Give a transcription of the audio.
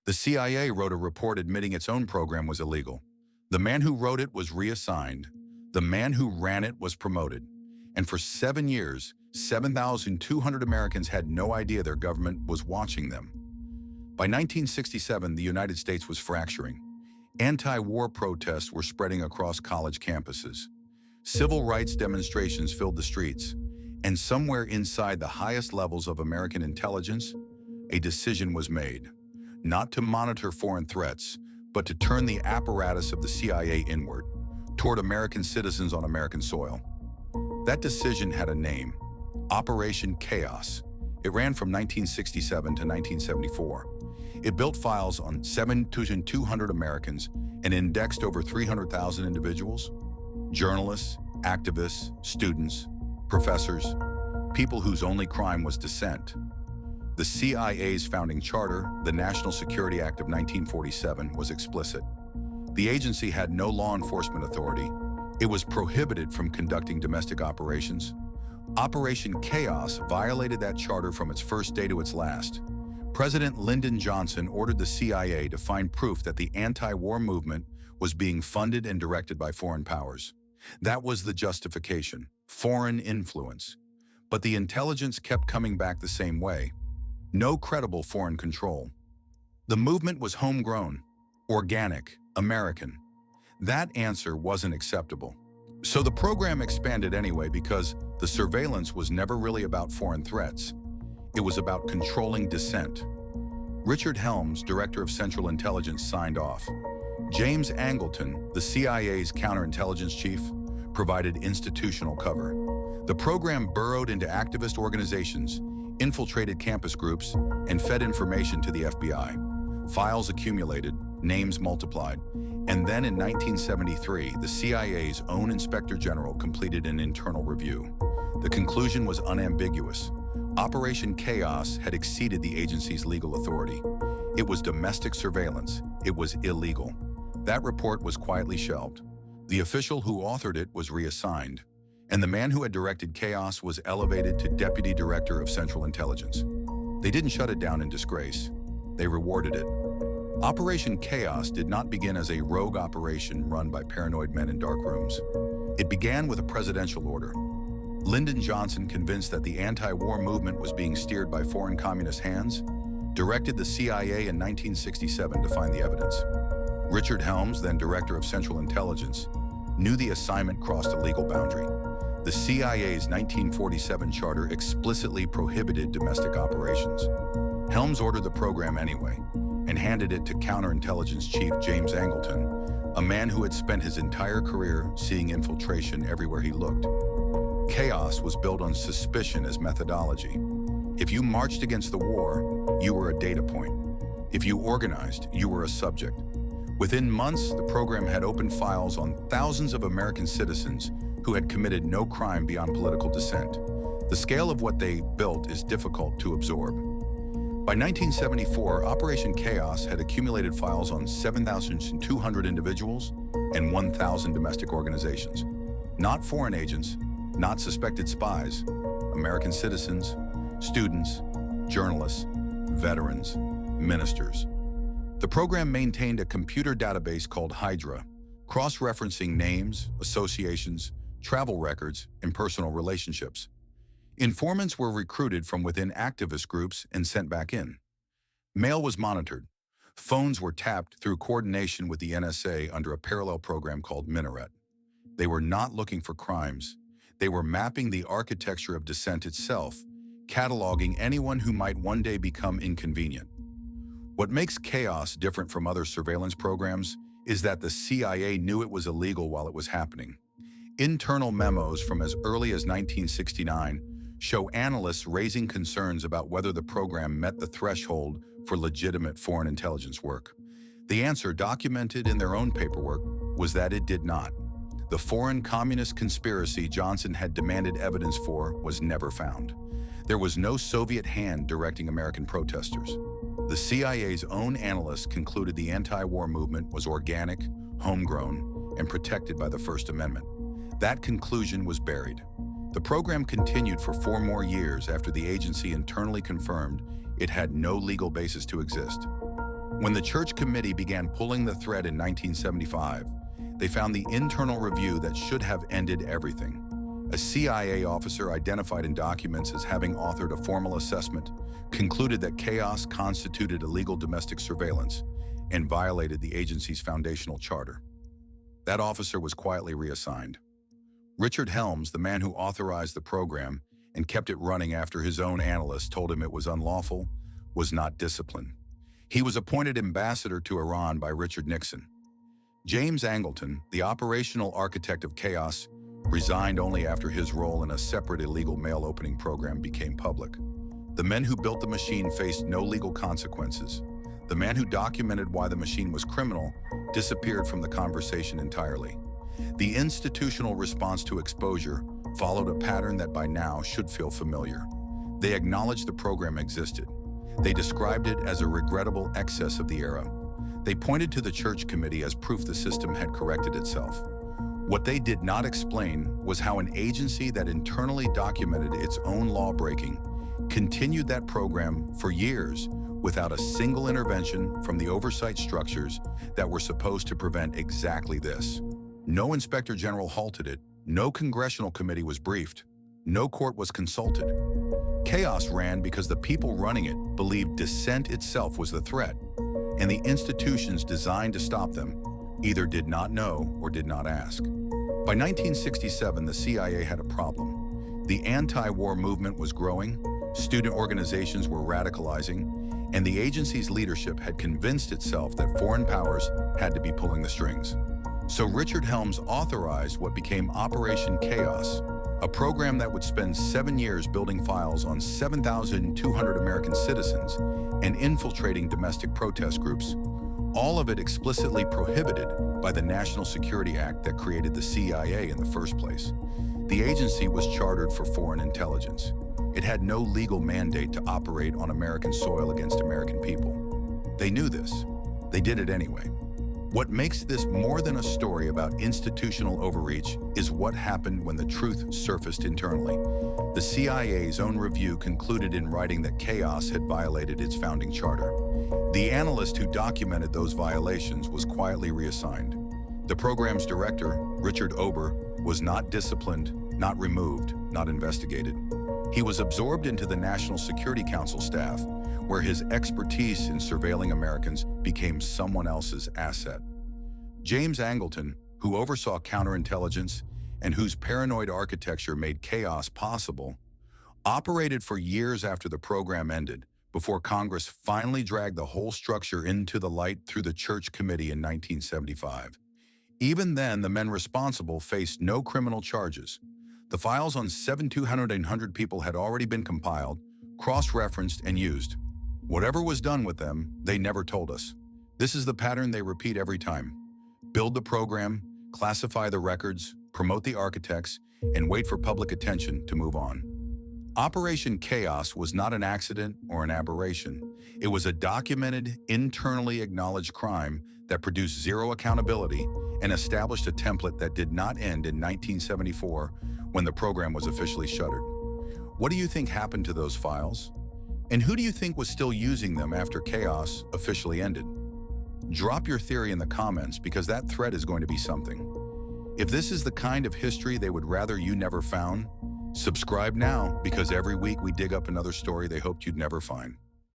The CIA wrote a report admitting its own program was illegal. The man who wrote it was reassigned. The man who ran it was promoted. And for 7 years, 7,200 Americans had no idea their government was watching them. By 1967, the United States was fracturing. Anti-war protests were spreading across college campuses. Civil rights demonstrations filled the streets. And somewhere inside the highest levels of American intelligence, a decision was made. Not to monitor foreign threats, but to turn the apparatus of the CIA inward, toward American citizens on American soil. That decision had a name: Operation Chaos. It ran from 1967 to 1974. It built files on 7,200 Americans and indexed over 300,000 individuals, journalists, activists, students, professors, people whose only crime was dissent. The CIA's founding charter, the National Security Act of 1947, was explicit. The agency had no law enforcement authority. It was prohibited from conducting domestic operations. Operation Chaos violated that charter from its first day to its last. President Lyndon Johnson ordered the CIA to find proof that the anti-war movement was being funded and directed by foreign powers. That was the justification: foreign influence. But the intelligence kept coming back the same way: no credible foreign control. The movement was homegrown, organic, American. That answer wasn't acceptable. So the program expanded anyway because the surveillance was never really about foreign threats. It was about controlling dissent. Richard Helms, director of Central Intelligence, signed off. James Angleton, the CIA's counterintelligence chief, provided institutional cover. The program burrowed into activist organizations, infiltrated campus groups, and fed information to the FBI. Files accumulated, names multiplied, and then in 1973, the CIA's own Inspector General completed an internal review. The conclusion was unambiguous. Operation Chaos had exceeded the agency's legal authority. It was domestic surveillance. It was illegal. That report was quietly shelved. The official who authored it was reassigned, and the man who had directed Chaos was elevated to Deputy Director of Central Intelligence. They didn't shut it down in disgrace. They rewarded it. Operation Chaos did not begin as a rogue operation run by paranoid men in dark rooms. It began with a presidential order. Lyndon Johnson, convinced that the anti-war movement was being steered by foreign communist hands, directed the CIA in 1967 to find the evidence. Richard Helms, then Director of Central Intelligence, knew the assignment crossed a legal boundary. The CIA's 1947 charter explicitly prohibited domestic operations. Helms ordered the program anyway and handed it to counterintelligence chief James Angleton, a man who had spent his entire career seeing infiltration everywhere he looked. Chaos was built on suspicion as methodology. If you marched against the war, you were a data point. If you organized, you were a subject. Within months, the program had opened files on thousands of American citizens who had committed no crime beyond political dissent. The scale of what they built is difficult to absorb. By 1974, Operation Chaos had accumulated files on 7,200 individuals and 1,000 domestic organizations. Not foreign agents, not suspected spies, American citizens, students, journalists, veterans, ministers. The program maintained a computer database called Hydra, cross-referencing names, associations, travel records, and personal relationships. Informants were recruited from within activist groups and sent back in. Mail was monitored. Phones were tapped through coordination with the NSA under a parallel program called Minaret. They were not looking for crimes. They were mapping the architecture of dissent itself, cataloging anyone who might one day become inconvenient. What makes Chaos different from other surveillance programs is that the CIA knew it was illegal while it was happening. Internal memos from as early as 1969 show analysts raising concerns about whether the program met the threshold for legitimate foreign intelligence work. The answer, documented in their own paperwork, was that it did not. The foreign communist conspiracy Johnson had demanded evidence for was never found. There was no Soviet hand directing American protesters. The CIA's own analysts concluded the anti-war movement was organic, homegrown, and protected by the First Amendment. That conclusion was buried. The program continued for 4 more years after the agency internally confirmed it had no legal basis to exist. When the church committee began pulling the thread in 1975, they found the internal review that should have ended everything. A CIA officer identified in documents as having authored a formal assessment concluded that chaos constituted illegal domestic surveillance and violated the agency's foundational charter. That officer was quietly reassigned. Richard Helms, the man who authorized the program and kept it running after his own analysts told him it was unlawful, was not disciplined. He was appointed ambassador to Iran by Richard Nixon. James Angleton, the operational architect of chaos, resigned only after his role in a separate illegal mail opening program became public. The men who built the machine faced no legal consequences. The man who documented why the machine was criminal disappeared from the conversation entirely. The institutional response to exposure followed a pattern that by now should feel familiar. They acknowledged the program existed. They described it as a regrettable excess of the era. They pointed to the church committee as proof the system had corrected itself. What they did not explain was how an agency that internally documented its own law-breaking continued that program for years without a single intervention from the oversight structures that were supposed to prevent exactly this. No inspector general halted it, no congressional committee was briefed, no court was consulted. Chaos ran because the people running it believed dissent itself was the threat, and the institutions designed to stop them either did not know or did not ask. By 1967, the CIA had a problem. The anti-war movement was growing, student organizations were radicalizing, and the agency's leadership had convinced itself that foreign powers had to be pulling the strings. So Richard Helms authorized what became Operation Chaos, a program that would spend 7 years building files on 7,200 American citizens and infiltrating domestic protest groups, all of it explicitly prohibited by the National Security Act that created the CIA in the first place. The agency was chartered for foreign intelligence. It had no legal mandate to operate on American soil against American people. They knew this. They did it anyway. What makes this more than a story about institutional overreach is what happened when the truth surfaced internally. The CIA's own review concluded in writing that chaos had violated its founding charter. The analyst who documented those violations was quietly reassigned. The program's director, Richard Ober, was not disciplined, not removed, not investigated. He was absorbed into the National Security Council staff, where his expertise in surveilling Americans became someone else's asset. James Angleton, who oversaw counterintelligence and whose paranoid architecture made chaos possible, operated for years after the program ended, before Congress finally dragged the whole structure into the light through the Church Committee in 1975. Even then, the men responsible faced no criminal charges. The files on 7,200 people had already been compiled, cross-referenced, and used. Whatever was done with them, they never told us. This is the pattern they repeat every time. Build the program, classify the records, promote the architects, and wait for public attention to move on. Operation Chaos was not an accident or an aberration. It was a documented, internally acknowledged crime that produced zero accountability and established a template that did not end in 1974 when the program was officially shuttered. What do you think happened to those files? And who do you think was still using them after Chaos officially ended? Drop your theory in the comments because that thread is going to be something. If this is the kind of history they would rather you never found, subscribe now because every week we dig up another story they hoped you'd never find.